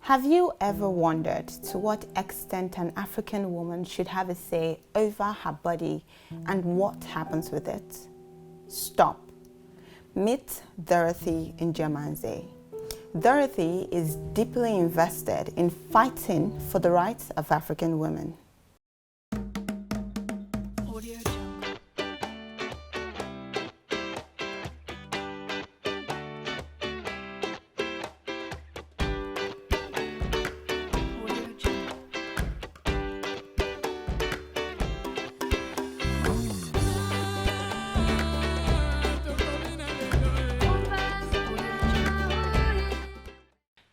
Have you ever wondered to what extent an African woman should have a say over her body and what happens with it? Stop. Meet Dorothy Njemanze. Dorothy is deeply invested in fighting for the rights of African women.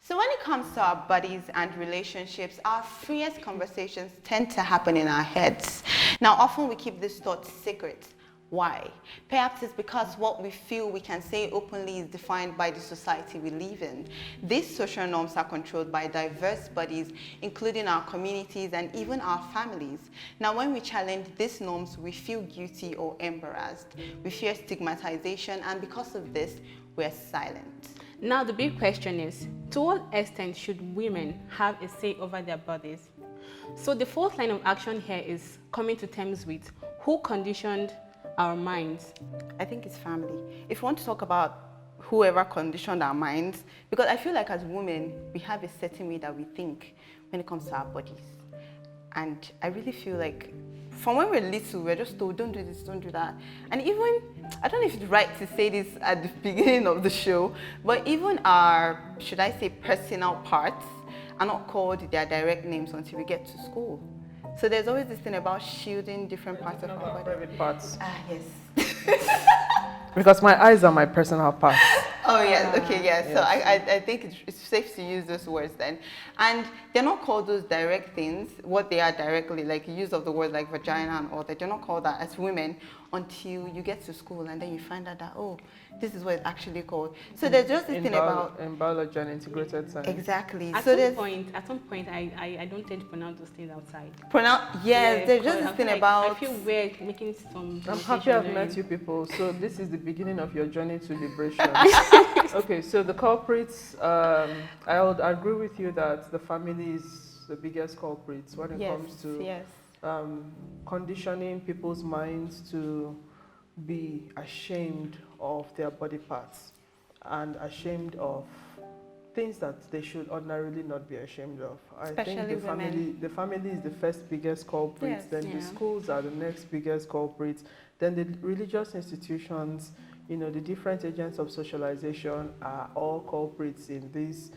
So when it comes to our bodies and relationships, our freest conversations tend to happen in our heads. Now, often we keep this thought secret. Why? Perhaps it's because what we feel we can say openly is defined by the society we live in. These social norms are controlled by diverse bodies, including our communities and even our families. Now, when we challenge these norms, we feel guilty or embarrassed. We fear stigmatization, and because of this, we're silent. Now the big question is, to what extent should women have a say over their bodies? So the fourth line of action here is coming to terms with who conditioned our minds. I think it's family. If you want to talk about whoever conditioned our minds, because I feel like as women, we have a certain way that we think when it comes to our bodies. And I really feel like from when we're little, we're just told, don't do this, don't do that. And even, I don't know if it's right to say this at the beginning of the show, but even our, should I say, personal parts are not called their direct names until we get to school. So there's always this thing about shielding different parts of our body. Private parts. Ah, yes. Because my eyes are my personal parts. Oh, yes. Okay, yes. Yes. So I think it's safe to use those words then. And they're not called those direct things, what they are directly, like use of the word like vagina and all that. They're not called that as women until you get to school and then you find out that, oh, this is what it's actually called. So there's just this thing about... In biology and integrated science. Exactly. At so some point, I don't tend to pronounce those things outside. Yes, there's just this thing about... I feel weird making some... I'm happy I've met you people. So this is the beginning of your journey to liberation. Okay, so the culprits, I would agree with you that the family is the biggest culprits when it comes to conditioning people's minds to be ashamed of their body parts and ashamed of things that they should ordinarily not be ashamed of. Especially I think the family is the first biggest culprit, Yes. then the schools are the next biggest culprits, then the religious institutions, you know, the different agents of socialization are all culprits in this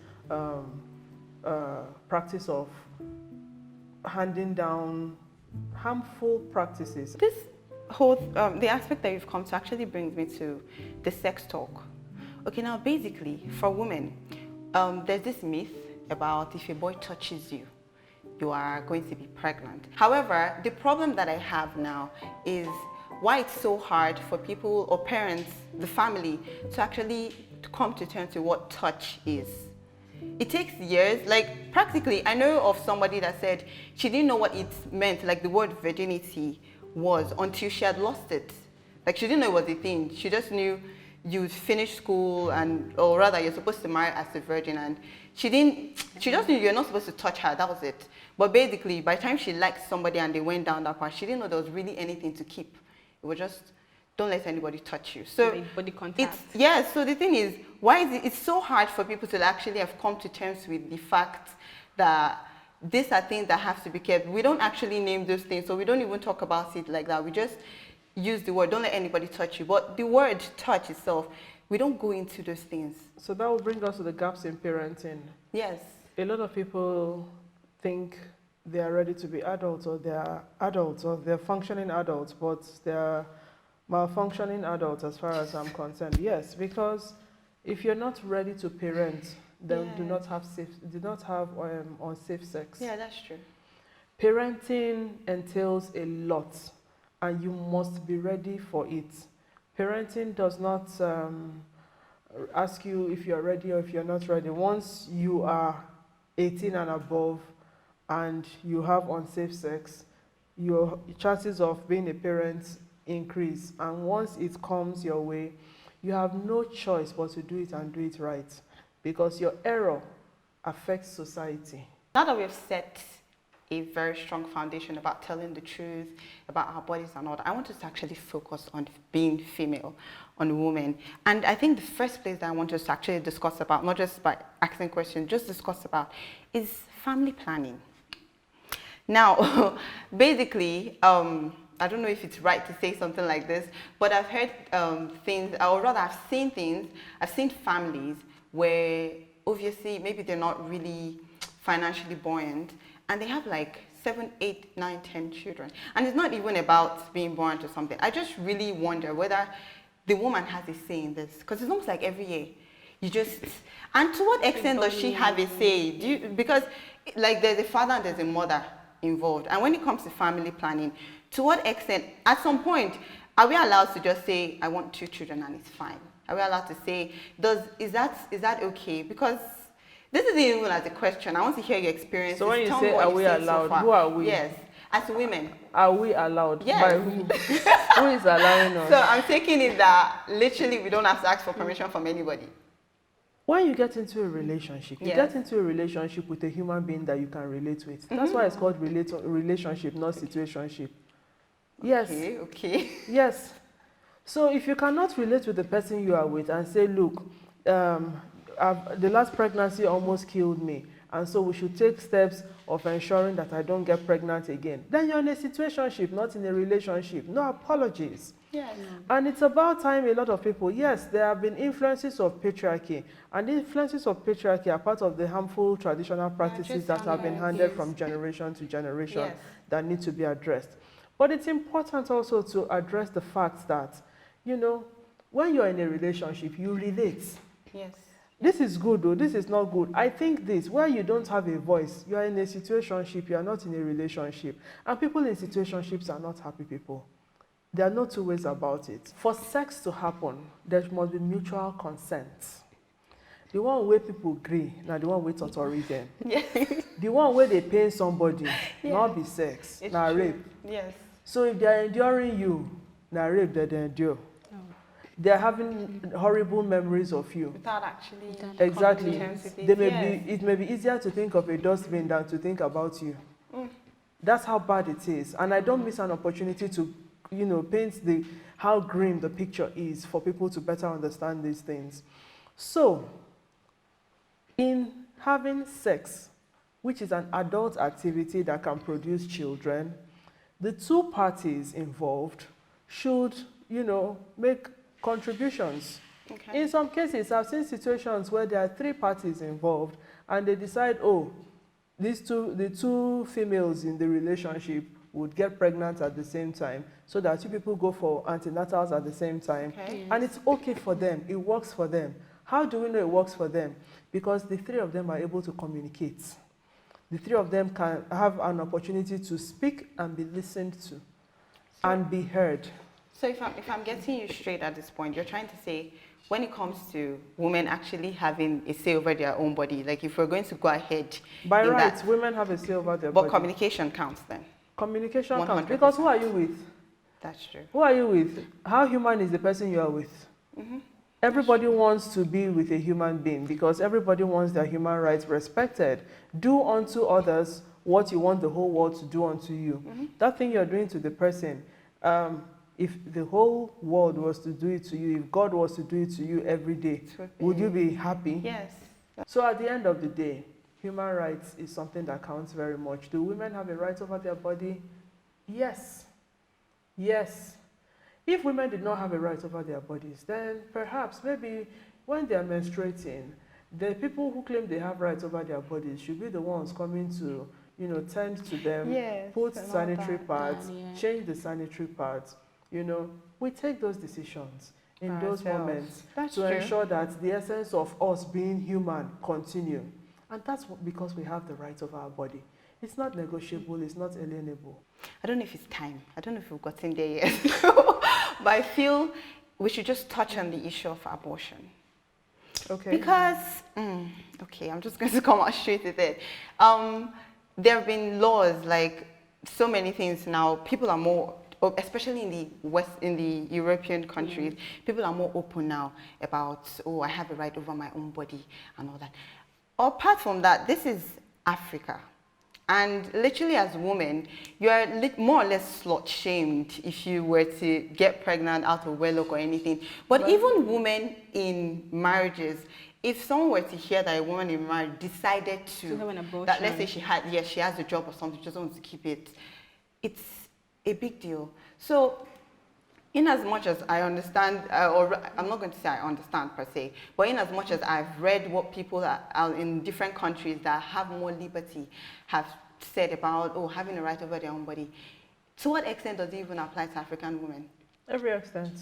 practice of handing down harmful practices. This whole, the aspect that you've come to actually brings me to the sex talk. Okay, now basically, for women, there's this myth about if a boy touches you, you are going to be pregnant. However, the problem that I have now is why it's so hard for people or parents, the family, to actually come to terms with what touch is. It takes years, like practically, I know of somebody that said she didn't know what it meant, like the word virginity was, until she had lost it. Like she didn't know it was a thing. She just knew you finish school and, or rather you're supposed to marry as a virgin, and she just knew you're not supposed to touch her, that was it. But basically, by the time she liked somebody and they went down that path, she didn't know there was really anything to keep. It was just, don't let anybody touch you. So body contact. So the thing is, why is it's so hard for people to actually have come to terms with the fact that these are things that have to be kept. We don't actually name those things, so we don't even talk about it like that. We just use the word, don't let anybody touch you. But the word touch itself, we don't go into those things. So that will bring us to the gaps in parenting. Yes. A lot of people think they are ready to be adults, or they are adults, or they're functioning adults, but they're malfunctioning adults as far as I'm concerned. Yes, because if you're not ready to parent, then do not have unsafe sex. Yeah, that's true. Parenting entails a lot, and you must be ready for it. Parenting does not ask you if you're ready or if you're not ready. Once you are 18 and above and you have unsafe sex, your chances of being a parent increase. And once it comes your way, you have no choice but to do it and do it right. Because your error affects society? Now that we've set a very strong foundation about telling the truth about our bodies and all that, I want us to actually focus on being female, on women. And I think the first place that I want us to actually discuss about, not just by asking questions, just discuss about, is family planning. Now, basically, I don't know if it's right to say something like this, but I've heard things, or rather I've seen things, I've seen families where obviously maybe they're not really financially buoyant, and they have like 7, 8, 9, 10 children. And it's not even about being born to something. I just really wonder whether the woman has a say in this, because it's almost like every year you just, and to what extent does she have a say? Because like there's a father and there's a mother involved, and when it comes to family planning, to what extent, at some point, are we allowed to just say, I want 2 children and it's fine? Are we allowed to say, is that okay? Because this isn't even like a question. I want to hear your experience. So when you say, are we allowed, who are we? Yes, as women. Are we allowed? Yes. By who? Who is allowing us? So I'm taking it that literally we don't have to ask for permission from anybody. When you get into a relationship, you Yes. get into a relationship with a human being that you can relate with. That's why it's called relationship, not situationship. Yes. Okay. Yes. So if you cannot relate with the person you are with and say, look, the last pregnancy almost killed me, and so we should take steps of ensuring that I don't get pregnant again, then you're in a situationship, not in a relationship. No apologies. Yes. And it's about time a lot of people, yes, there have been influences of patriarchy, and the influences of patriarchy are part of the harmful traditional practices that have been handed from generation to generation Yes. that need to be addressed. But it's important also to address the fact that, you know, when you're in a relationship, you relate. Yes. This is good though, this is not good. I think this, where you don't have a voice, you are in a situationship, you are not in a relationship. And people in situationships are not happy people. There are no two ways about it. For sex to happen, there must be mutual consent. The one where people agree, now the one with authority. Yes. The one where they pay somebody, Yes. not be sex, It's now true. rape. Yes. So if they are enduring you, now rape that they endure. They are having horrible memories of you. Without actually Exactly. competence with it. They may Yes. it may be easier to think of a dustbin than to think about you. That's how bad it is. And I don't miss an opportunity to, you know, paint how grim the picture is for people to better understand these things. So, in having sex, which is an adult activity that can produce children, the two parties involved should, you know, make contributions. Okay. In some cases, I've seen situations where there are 3 parties involved and they decide, oh, the 2 females in the relationship would get pregnant at the same time so that 2 people go for antenatals at the same time. Okay. And it's okay for them, it works for them. How do we know it works for them? Because the 3 of them are able to communicate. The 3 of them can have an opportunity to speak and be listened to and be heard. So if I'm getting you straight at this point, you're trying to say when it comes to women actually having a say over their own body, like if we're going to go ahead By in rights, that, women have a say over their but body. communication counts then. Communication counts. 100%. Because who are you with? That's true. Who are you with? How human is the person you are with? Everybody wants to be with a human being because everybody wants their human rights respected. Do unto others what you want the whole world to do unto you. That thing you're doing to the person, if the whole world was to do it to you, if God was to do it to you every day, would you be happy? Yes. So at the end of the day, human rights is something that counts very much. Do women have a right over their body? Yes. Yes. If women did not have a right over their bodies, then perhaps maybe when they are menstruating, the people who claim they have rights over their bodies should be the ones coming to, you know, tend to them, Yes, put and all sanitary that. pads, Yeah. change the sanitary pads. You know, we take those decisions in those Ourselves. moments That's to true. ensure that the essence of us being human continue. And that's because we have the right of our body. It's not negotiable, it's not alienable. I don't know if it's time. I don't know if we've gotten there yet. But I feel we should just touch on the issue of abortion. Okay. Because, okay, I'm just going to come out straight with it. There have been laws, like so many things now. People are more, especially in the West, in the European countries, people are more open now about, oh, I have a right over my own body and all that. Apart from that, this is Africa. And literally as women, you are more or less slut shamed if you were to get pregnant out of wedlock or anything. But even women in marriages, if someone were to hear that a woman in marriage decided To have an abortion. that let's say she has a job or something, she just wants to keep it, it's a big deal. So in as much as I understand, or I'm not going to say I understand per se, but in as much as I've read what people are in different countries that have more liberty have said about, oh, having a right over their own body, to what extent does it even apply to African women? Every extent.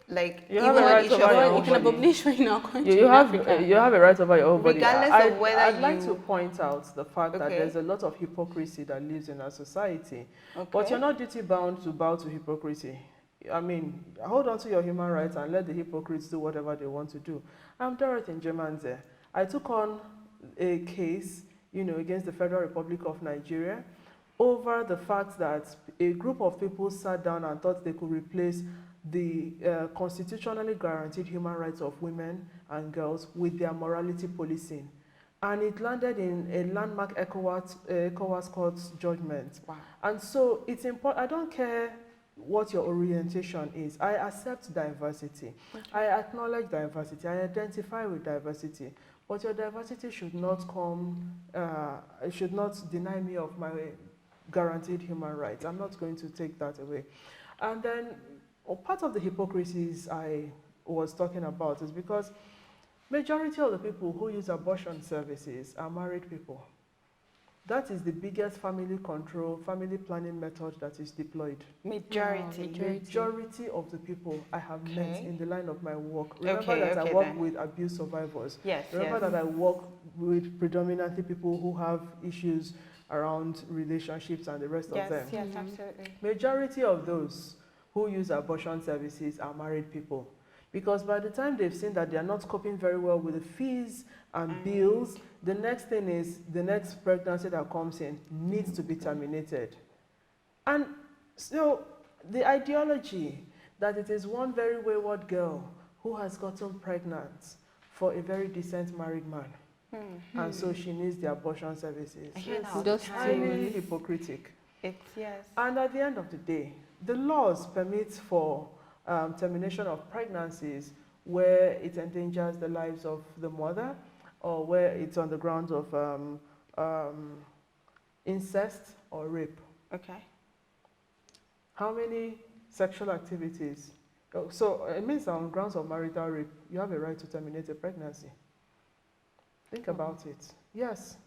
Like, You even have a on right issue over of your Well, own you can body. abomination in our country. You in have Africa. you have a right over your own body. Regardless of whether I'd like you- to point out the fact that Okay. there's a lot of hypocrisy that lives in our society. Okay. But you're not duty bound to bow to hypocrisy. I mean, hold on to your human rights and let the hypocrites do whatever they want to do. I'm Dorothy Njemanze. I took on a case, against the Federal Republic of Nigeria over the fact that a group of people sat down and thought they could replace the constitutionally guaranteed human rights of women and girls with their morality policing. And it landed in a landmark ECOWAS court's judgment. Wow. And so it's important. I don't care what your orientation is. I accept diversity. Okay. I acknowledge diversity. I identify with diversity. But your diversity should not should not deny me of my guaranteed human rights. I'm not going to take that away. And then part of the hypocrisies I was talking about is because majority of the people who use abortion services are married people. That is the biggest family control, family planning method that is deployed. Majority. Majority of the people I have met Okay. in the line of my work. Remember Okay, that I okay work then. with abuse survivors. Yes, Remember yes. that I work with predominantly people who have issues around relationships and the rest of Yes, them. yes, Mhm. absolutely. Majority of those who use abortion services are married people. Because by the time they've seen that they are not coping very well with the fees and bills, the next thing is the next pregnancy that comes in needs to be terminated. And so the ideology that it is one very wayward girl who has gotten pregnant for a very decent married man, and so she needs the abortion services. I hear that It's all the Just time. highly hypocritical. It's, yes. And at the end of the day, the laws permit for termination of pregnancies where it endangers the lives of the mother or where it's on the grounds of incest or rape. Okay. How many sexual activities? So it means that on grounds of marital rape, you have a right to terminate a pregnancy. Think about it. Yes.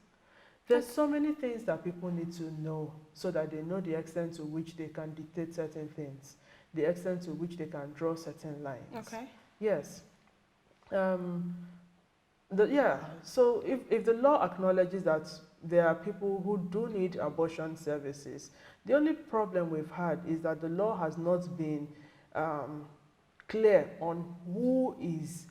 There's so many things that people need to know so that they know the extent to which they can dictate certain things, the extent to which they can draw certain lines. Okay. Yes. So if the law acknowledges that there are people who do need abortion services, the only problem we've had is that the law has not been clear on who is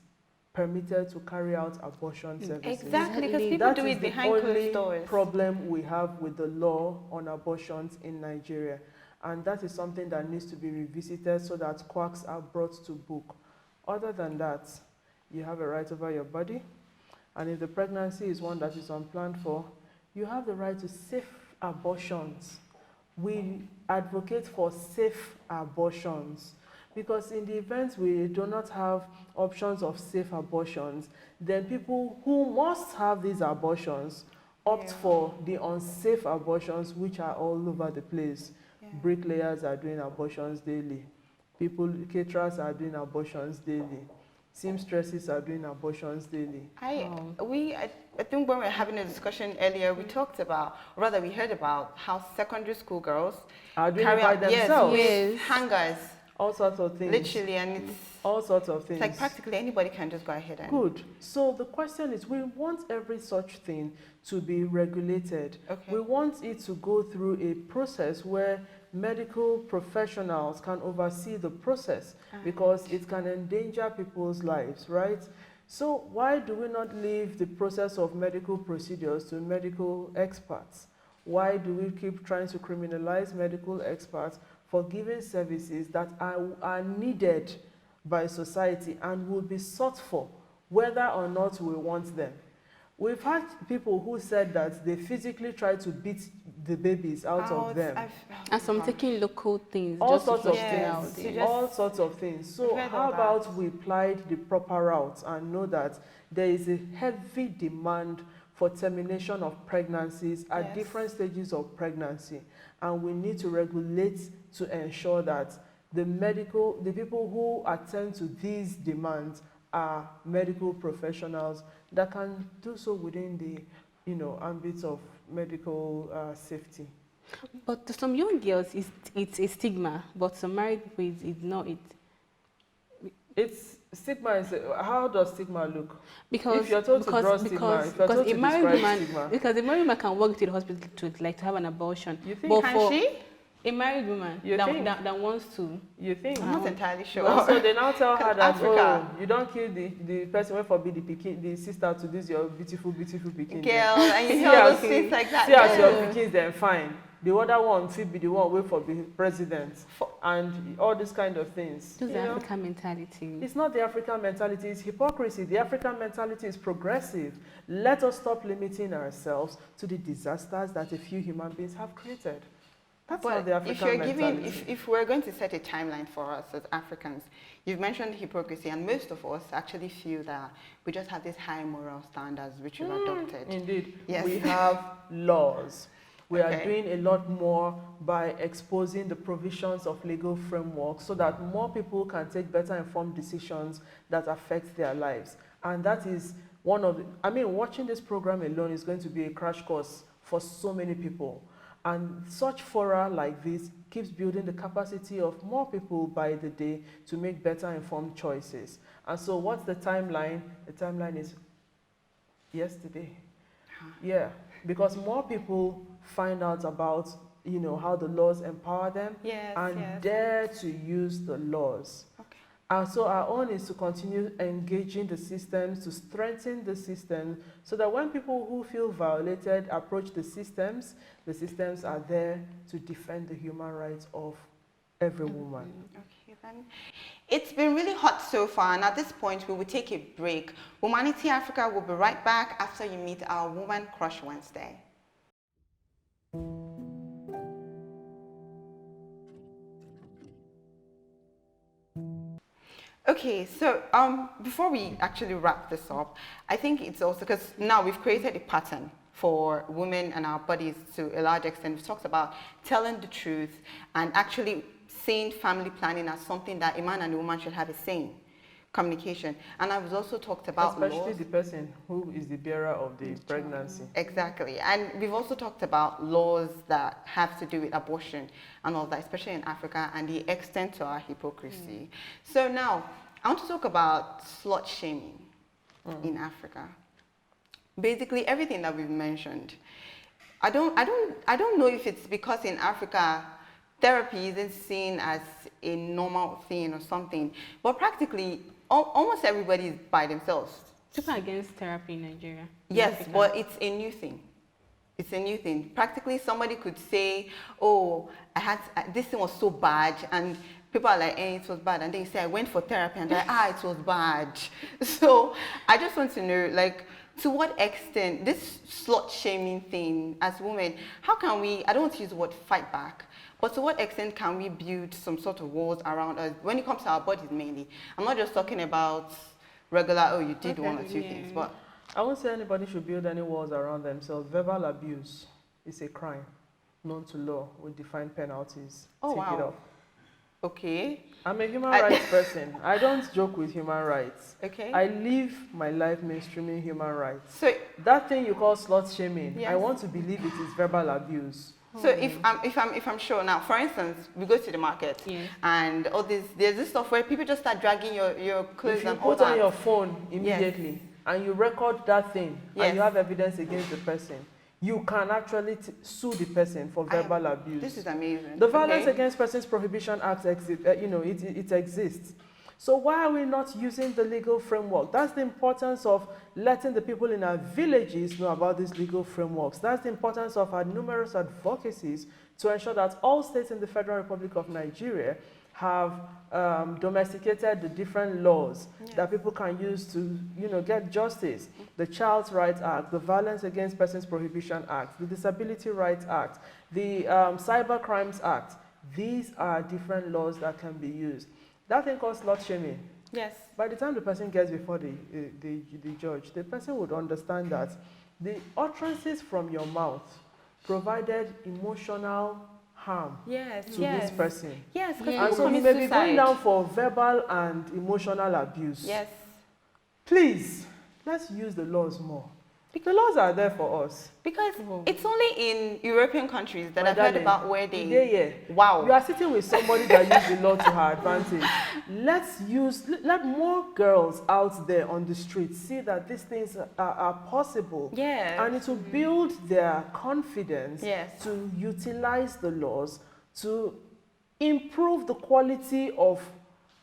permitted to carry out abortion services. Exactly, because Exactly. people That do is it the behind only closed doors. problem we have with the law on abortions in Nigeria. And that is something that needs to be revisited so that quacks are brought to book. Other than that, you have a right over your body. And if the pregnancy is one that is unplanned for, you have the right to safe abortions. We advocate for safe abortions. Because in the event we do not have options of safe abortions, then people who must have these abortions opt for the unsafe abortions, which are all over the place. Yeah. Bricklayers are doing abortions daily. Caterers are doing abortions daily. Seamstresses are doing abortions daily. I think when we were having a discussion earlier, we talked about, or rather we heard about how secondary school girls Are doing carry it by out, yes, themselves. with Yes. hangers, All sorts of things. literally, and it's All sorts of things. like practically anybody can just go ahead and. Good. So the question is, we want every such thing to be regulated. Okay. We want it to go through a process where medical professionals can oversee the process because it can endanger people's lives, right? So why do we not leave the process of medical procedures to medical experts? Why do we keep trying to criminalize medical experts for giving services that are needed by society and will be sought for, whether or not we want them? We've had people who said that they physically try to beat the babies out of them. And some taking local things, All just to sorts of flush them out. things. Yeah. All sorts of things. So how about we apply the proper route and know that there is a heavy demand for termination of pregnancies at different stages of pregnancy, and we need to regulate to ensure that the people who attend to these demands are medical professionals that can do so within the ambits of medical safety. But to some young girls, it's a stigma, but some married with it's not. It's stigma is how does stigma look? Because if you're told to draw stigma, if you're told to describe stigma, because a married woman can walk to the hospital to have an abortion. You think? But Can she? A married woman that wants to. You think? I'm not entirely sure. Well, so they now tell her that Africa. you don't kill the person who forbid the sister to this your beautiful Peking Girl, and you see hear all as those things like that. See as your Pekins then fine. The other one should be the one wait for the president and all these kind of things. Just the African mentality. It's not the African mentality, it's hypocrisy. The African mentality is progressive. Let us stop limiting ourselves to the disasters that a few human beings have created. That's not the African mentality. If we're going to set a timeline for us as Africans, you've mentioned hypocrisy, and most of us actually feel that we just have these high moral standards which we've adopted. Indeed. Yes. We have laws. We are Okay. doing a lot more by exposing the provisions of legal frameworks so that more people can take better informed decisions that affect their lives. And that is one of the, watching this program alone is going to be a crash course for so many people. And such fora like this keeps building the capacity of more people by the day to make better informed choices. And so what's the timeline? The timeline is yesterday. Yeah, because more people find out about, how the laws empower them and dare to use the laws. Okay. And so our own is to continue engaging the systems, to strengthen the system, so that when people who feel violated approach the systems are there to defend the human rights of every woman. Okay, then. It's been really hot so far, and at this point we will take a break. Womanity Africa will be right back after you meet our Woman Crush Wednesday. Okay, so before we actually wrap this up, I think it's also because now we've created a pattern for women and our bodies to a large extent. We've talked about telling the truth and actually seeing family planning as something that a man and a woman should have a say in. Communication. And I've also talked about especially laws. the person who is the bearer of the pregnancy. Exactly. And we've also talked about laws that have to do with abortion and all that, especially in Africa, and the extent to our hypocrisy. So now, I want to talk about slut shaming in Africa. Basically, everything that we've mentioned. I don't know if it's because in Africa, therapy isn't seen as a normal thing or something, but practically, almost everybody is by themselves. People are against therapy in Nigeria. Yes, but it's a new thing. It's a new thing. Practically, somebody could say, oh, this thing was so bad, and people are like, it was bad. And then you say, I went for therapy, and they're like, it was bad. So I just want to know, to what extent this slut shaming thing as women, how can we, I don't want to use the word fight back, but to what extent can we build some sort of walls around us when it comes to our bodies mainly? I'm not just talking about regular, oh, you did one or two things, but... I won't say anybody should build any walls around themselves. Verbal abuse is a crime known to law with defined penalties. Oh, Take it wow. up. Okay. I'm a human rights person. I don't joke with human rights. Okay. I live my life mainstreaming human rights. So that thing you call slut shaming, yes. I want to believe it is verbal abuse. So if I'm sure now, for instance, we go to the market and all this, there's this stuff where people just start dragging your clothes if you and all put that. on your phone immediately and you record that thing and you have evidence against the person, you can actually sue the person for verbal abuse. This is amazing. The Violence Against Persons Prohibition Act, it exists. So why are we not using the legal framework? That's the importance of letting the people in our villages know about these legal frameworks. That's the importance of our numerous advocacies to ensure that all states in the Federal Republic of Nigeria have domesticated the different laws that people can use to, get justice. The Child's Rights Act, the Violence Against Persons Prohibition Act, the Disability Rights Act, the Cyber Crimes Act. These are different laws that can be used. That thing called slut shaming. Yes. By the time the person gets before the judge, the person would understand that the utterances from your mouth provided emotional harm to this person. Yes, And so you may be going down for verbal and emotional abuse. Yes. Please, let's use the laws more. The laws are there for us. Because it's only in European countries that I've heard about where they... You are sitting with somebody that used the law to her advantage. Let more girls out there on the streets see that these things are possible. Yeah. And it will build their confidence Yes. to utilize the laws to improve the quality of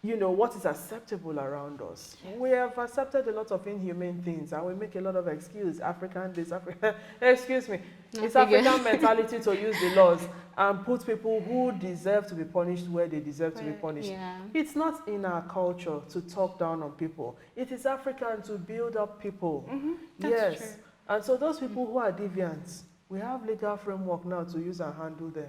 what is acceptable around us. Yes. We have accepted a lot of inhumane things and we make a lot of excuses. Excuse me. It's African mentality to use the laws and put people who deserve to be punished where they deserve to be punished. Yeah. It's not in our culture to talk down on people. It is African to build up people. That's true. And so those people who are deviants, we have legal framework now to use and handle them.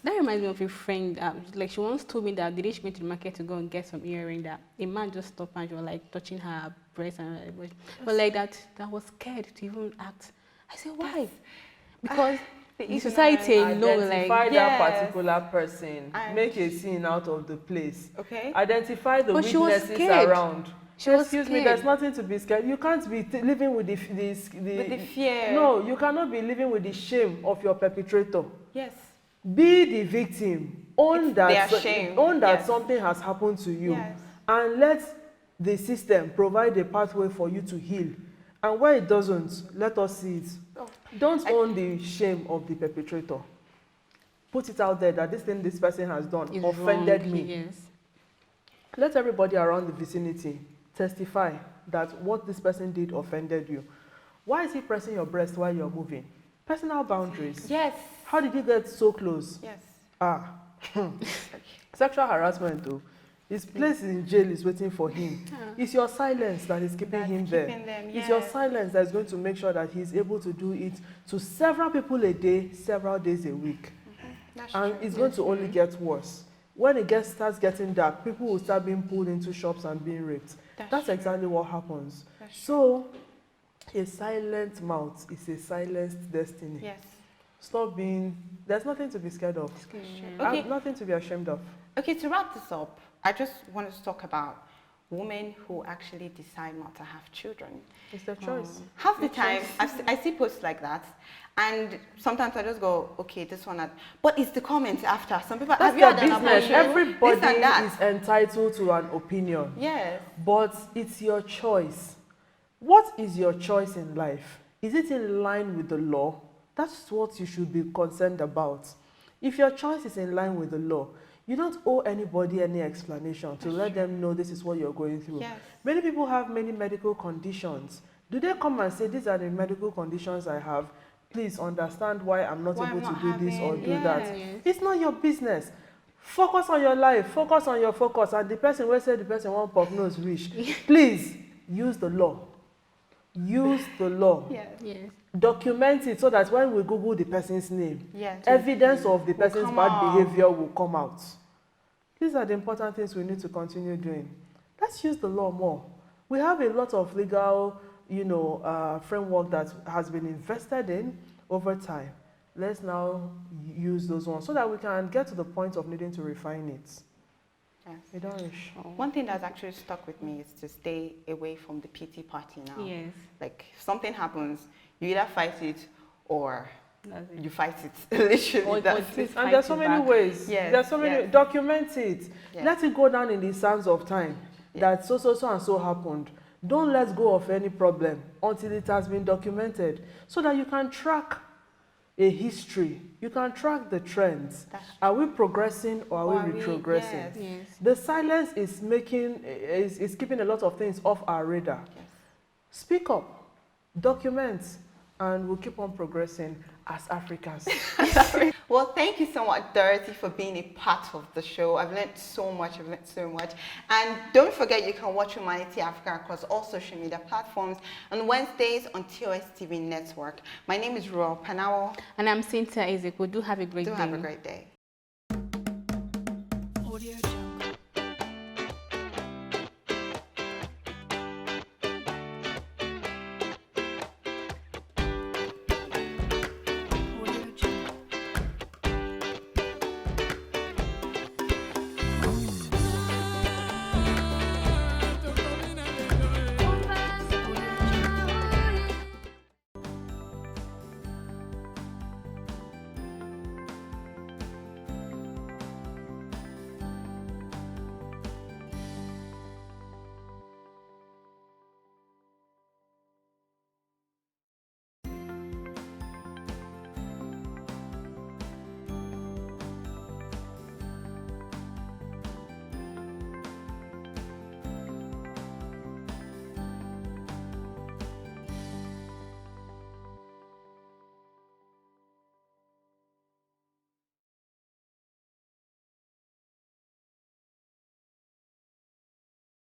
That reminds me of a friend, like she once told me that the day she went to the market to go and get some earring, that a man just stopped and she was like touching her breast and but like that was scared to even act. I said, why? Because the society identify that particular person, make a scene out of the place. Okay. Identify the weaknesses around. Excuse me, there's nothing to be scared. You can't be living with the fear. No, you cannot be living with the shame of your perpetrator. Yes. Be the victim. Own that yes. something has happened to you. Yes. And let the system provide a pathway for you to heal. And where it doesn't, let us see it. Don't own the shame of the perpetrator. Put it out there that this thing this person has done offended me. Yes. Let everybody around the vicinity testify that what this person did offended you. Why is he pressing your breast while you're moving? Personal boundaries. Yes. How did you get so close? Yes. Sexual harassment though. His place in jail is waiting for him. It's your silence that is keeping him there. It's your silence that is going to make sure that he's able to do it to several people a day, several days a week. And it's going to only get worse. When it starts getting dark, people will start being pulled into shops and being raped. That's exactly what happens. So, a silent mouth is a silenced destiny. Yes. Stop being, there's nothing to be scared of. Okay. Nothing to be ashamed of. Okay, to wrap this up, I just wanted to talk about women who actually decide not to have children. It's their choice. Half the time, I see posts like that, and sometimes I just go, okay, this one, but it's the comments after. Some people, That's have their you had an business. abortion? Everybody is entitled to an opinion. Yes. But it's your choice. What is your choice in life? Is it in line with the law? That's what you should be concerned about. If your choice is in line with the law, you don't owe anybody any explanation to let them know this is what you're going through. Yes. Many people have many medical conditions. Do they come and say, these are the medical conditions I have? Please understand why I'm not able to do this or do that. It's not your business. Focus on your life. Focus on your focus. And the person will say the person won't pop nose wish. Please use the law. Use the law. Yes. Yes. Document it so that when we Google the person's name, evidence of the person's bad behavior will come out. These are the important things we need to continue doing. Let's use the law more. We have a lot of legal, framework that has been invested in over time. Let's now use those ones so that we can get to the point of needing to refine it. Yes. One thing that's actually stuck with me is to stay away from the pity party now. Yes. Like, if something happens, you either fight it or you fight it. Literally. And there's so many ways. Yes. There's so many. Document it. Yes. Let it go down in the sands of time that so and so happened. Don't let go of any problem until it has been documented so that you can track a history. You can track the trends. Are we progressing or are we retrogressing? Yes. The silence is keeping a lot of things off our radar. Yes. Speak up. Document. and we'll keep on progressing as Africans. Well, thank you so much, Dorothy, for being a part of the show. I've learned so much. And don't forget, you can watch Womanity Africa across all social media platforms on Wednesdays on TOS TV Network. My name is Ruel Panawo. And I'm Cynthia Ezeko. Do have a great day. Do have a great day. Audio